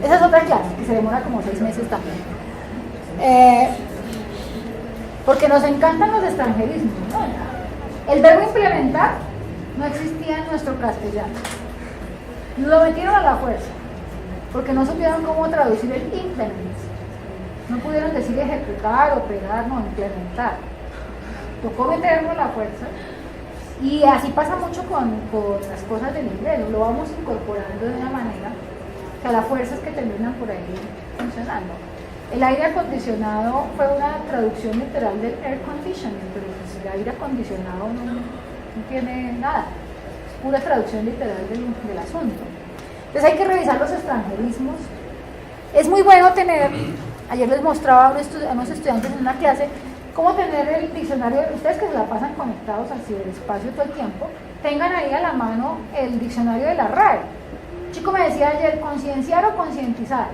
Esa es otra clase que se demora como 6 meses también. Porque nos encantan los extranjerismos, ¿no? El verbo implementar no existía en nuestro castellano. Lo metieron a la fuerza, porque no supieron cómo traducir el implement. No pudieron decir ejecutar, operar, no, implementar. Tocó meterlo a la fuerza. Y así pasa mucho con las cosas del inglés, lo vamos incorporando de una manera que a la fuerza es que terminan por ahí funcionando. El aire acondicionado fue una traducción literal del air conditioning, pero pues el aire acondicionado no tiene nada, es pura traducción literal del asunto. Entonces hay que revisar los extranjerismos. Es muy bueno tener, ayer les mostraba a unos estudiantes en una clase, cómo tener el diccionario, ustedes que se la pasan conectados al ciberespacio todo el tiempo, tengan ahí a la mano el diccionario de la RAE. Un chico me decía ayer, ¿concienciar o concientizar?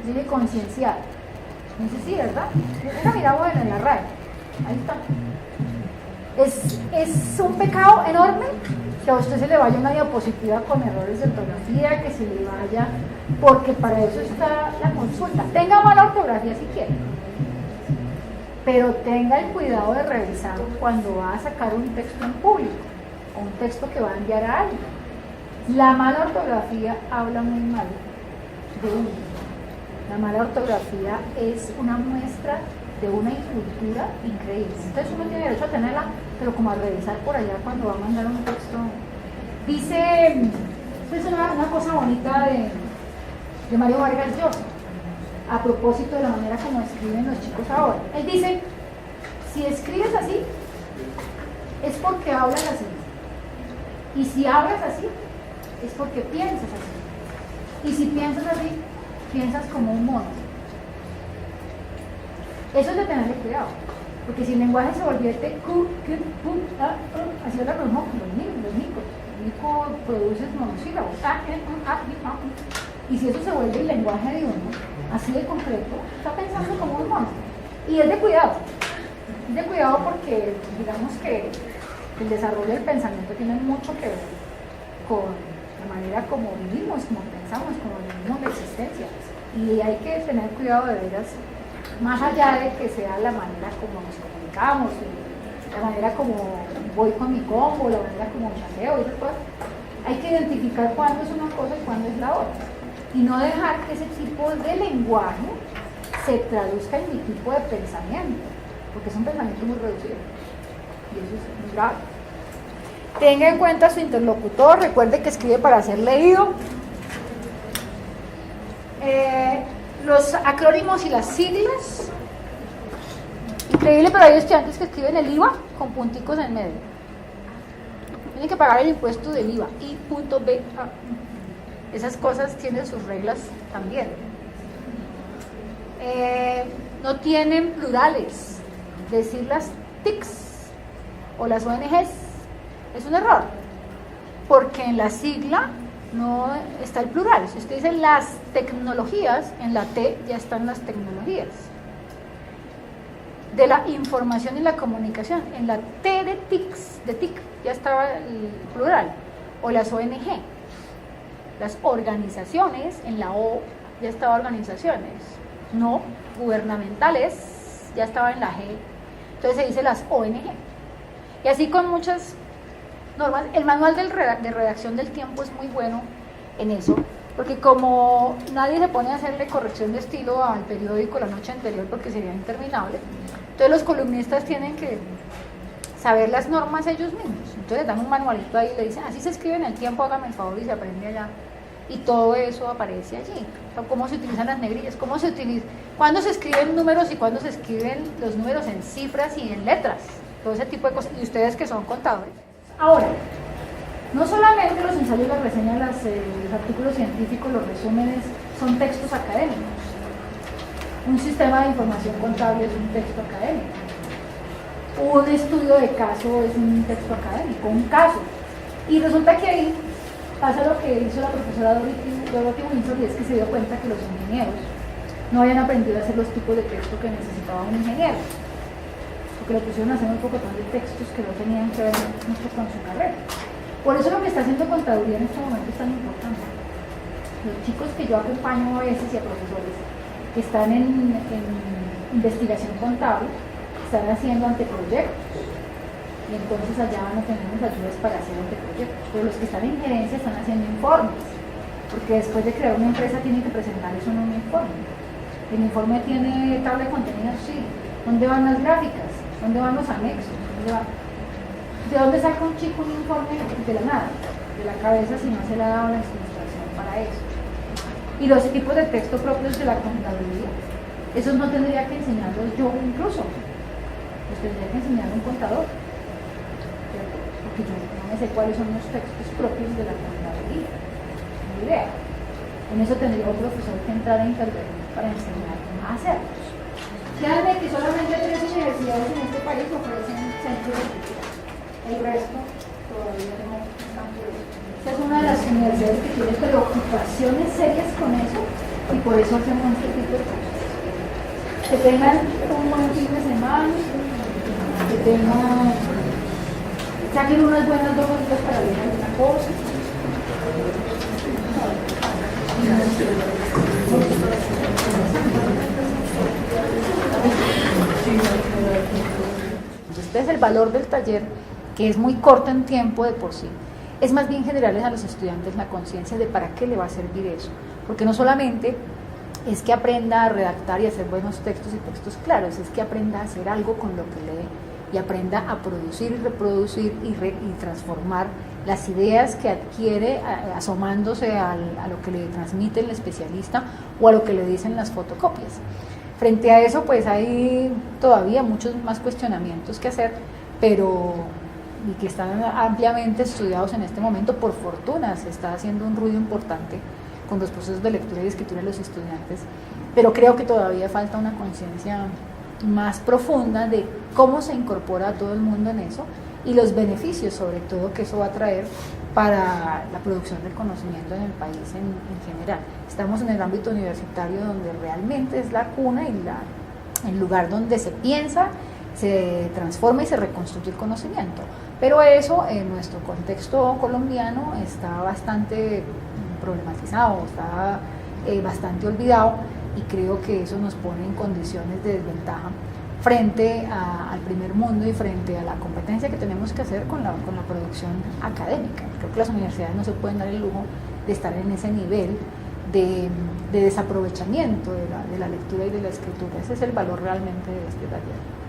Dice concienciar. Me dice, sí, ¿verdad? Mira, miramos en la RAE. Ahí está. Es un pecado enorme que a usted se le vaya una diapositiva con errores de ortografía, que se le vaya, porque para eso está la consulta. Tenga mala ortografía si quiere, pero tenga el cuidado de revisar cuando va a sacar un texto en público o un texto que va a enviar a alguien. La mala ortografía habla muy mal de uno. La mala ortografía es una muestra de una incultura increíble. Entonces uno tiene derecho a tenerla, pero como a revisar por allá cuando va a mandar un texto. Dice, esto es una cosa bonita de Mario Vargas Llosa, a propósito de la manera como escriben los chicos ahora. Él dice, si escribes así, es porque hablas así. Y si hablas así, es porque piensas así. Y si piensas así, piensas como un mono. Eso es de tenerle cuidado, porque si el lenguaje se volviese así habla los mocos, los micos. El mico produce monosílabos. Y si eso se vuelve el lenguaje de uno, así de concreto, está pensando como un mono. Y es de cuidado. Es de cuidado porque, digamos que el desarrollo del pensamiento tiene mucho que ver con la manera como vivimos, como pensamos, como vivimos la existencia. Y hay que tener cuidado de veras, más allá de que sea la manera como nos comunicamos, la manera como voy con mi combo, la manera como chateo y esas cosas, hay que identificar cuándo es una cosa y cuándo es la otra. Y no dejar que ese tipo de lenguaje se traduzca en mi tipo de pensamiento, porque es un pensamiento muy reducido. Y eso es muy grave. Tenga en cuenta su interlocutor, recuerde que escribe para ser leído. Los acrónimos y las siglas. Increíble, pero hay estudiantes que escriben el IVA con punticos en medio. Tienen que pagar el impuesto del IVA. I.B. Esas cosas tienen sus reglas también. No tienen plurales. Decir las TICs o las ONGs es un error, porque en la sigla no está el plural. Si usted dice las tecnologías, en la T ya están las tecnologías. De la información y la comunicación, en la T de TICs, de TIC, ya estaba el plural. O las ONG. Las organizaciones, en la O ya estaba organizaciones. No gubernamentales, ya estaba en la G. Entonces se dice las ONG. Y así con muchas normas. El manual de redacción del tiempo es muy bueno en eso, porque como nadie se pone a hacerle corrección de estilo al periódico la noche anterior porque sería interminable, entonces los columnistas tienen que saber las normas ellos mismos. Entonces les dan un manualito ahí y le dicen, así se escribe en el tiempo, hágame el favor, y se aprende allá. Y todo eso aparece allí. O sea, cómo se utilizan las negrillas, cuándo se escriben números y cuándo se escriben los números en cifras y en letras, todo ese tipo de cosas. Y ustedes que son contadores. Ahora, no solamente los ensayos, las reseñas, los artículos científicos, los resúmenes son textos académicos. Un sistema de información contable es un texto académico. Un estudio de caso es un texto académico, un caso. Y resulta que ahí pasa lo que hizo la profesora Dorothy Windsor, y es que se dio cuenta que los ingenieros no habían aprendido a hacer los tipos de texto que necesitaba un ingeniero, porque lo pusieron a hacer un poco de textos que no tenían que ver mucho con su carrera. Por eso lo que está haciendo contaduría en este momento es tan importante, Los chicos que yo acompaño a veces y a profesores que están en investigación contable, están haciendo anteproyectos. Y entonces allá no tenemos ayudas para hacer anteproyectos. Pero los que están en gerencia están haciendo informes. Porque después de crear una empresa tienen que presentar eso en un informe. El informe tiene tabla de contenidos, sí. ¿Dónde van las gráficas? ¿Dónde van los anexos? ¿De dónde saca un chico un informe? De la nada, de la cabeza, si no se le ha dado la instrucción para eso. Y los tipos de texto propios de la contabilidad, esos no tendría que enseñarlos yo incluso, los tendría que enseñar un contador, ¿cierto? Porque yo no me sé cuáles son los textos propios de la contabilidad, ni idea. En eso tendría un profesor que entrar a intervenir para enseñar a hacerlos. Créanme que solamente 3 universidades en este país ofrecen centros de cultura. El resto todavía no están por eso. Esta es una de las universidades que tiene preocupaciones serias con eso y por eso hacemos este tipo de cosas. Que tengan un buen fin de semana, que tengan, saquen unas buenas 2 horas para ver alguna cosa. Este es el valor del taller, que es muy corto en tiempo de por sí. Es más bien generarles a los estudiantes la conciencia de para qué le va a servir eso. Porque no solamente es que aprenda a redactar y hacer buenos textos y textos claros, es que aprenda a hacer algo con lo que lee y aprenda a producir y reproducir y transformar las ideas que adquiere asomándose a lo que le transmite el especialista o a lo que le dicen las fotocopias. Frente a eso, pues hay todavía muchos más cuestionamientos que hacer, pero y que están ampliamente estudiados en este momento. Por fortuna se está haciendo un ruido importante con los procesos de lectura y escritura de los estudiantes, pero creo que todavía falta una conciencia más profunda de cómo se incorpora a todo el mundo en eso y los beneficios sobre todo que eso va a traer para la producción del conocimiento en el país en general. Estamos en el ámbito universitario donde realmente es la cuna y el lugar donde se piensa, se transforma y se reconstruye el conocimiento. Pero eso en nuestro contexto colombiano está bastante problematizado, está bastante olvidado y creo que eso nos pone en condiciones de desventaja frente al primer mundo y frente a la competencia que tenemos que hacer con la producción académica. Creo que las universidades no se pueden dar el lujo de estar en ese nivel de desaprovechamiento de la lectura y de la escritura. Ese es el valor realmente de este taller.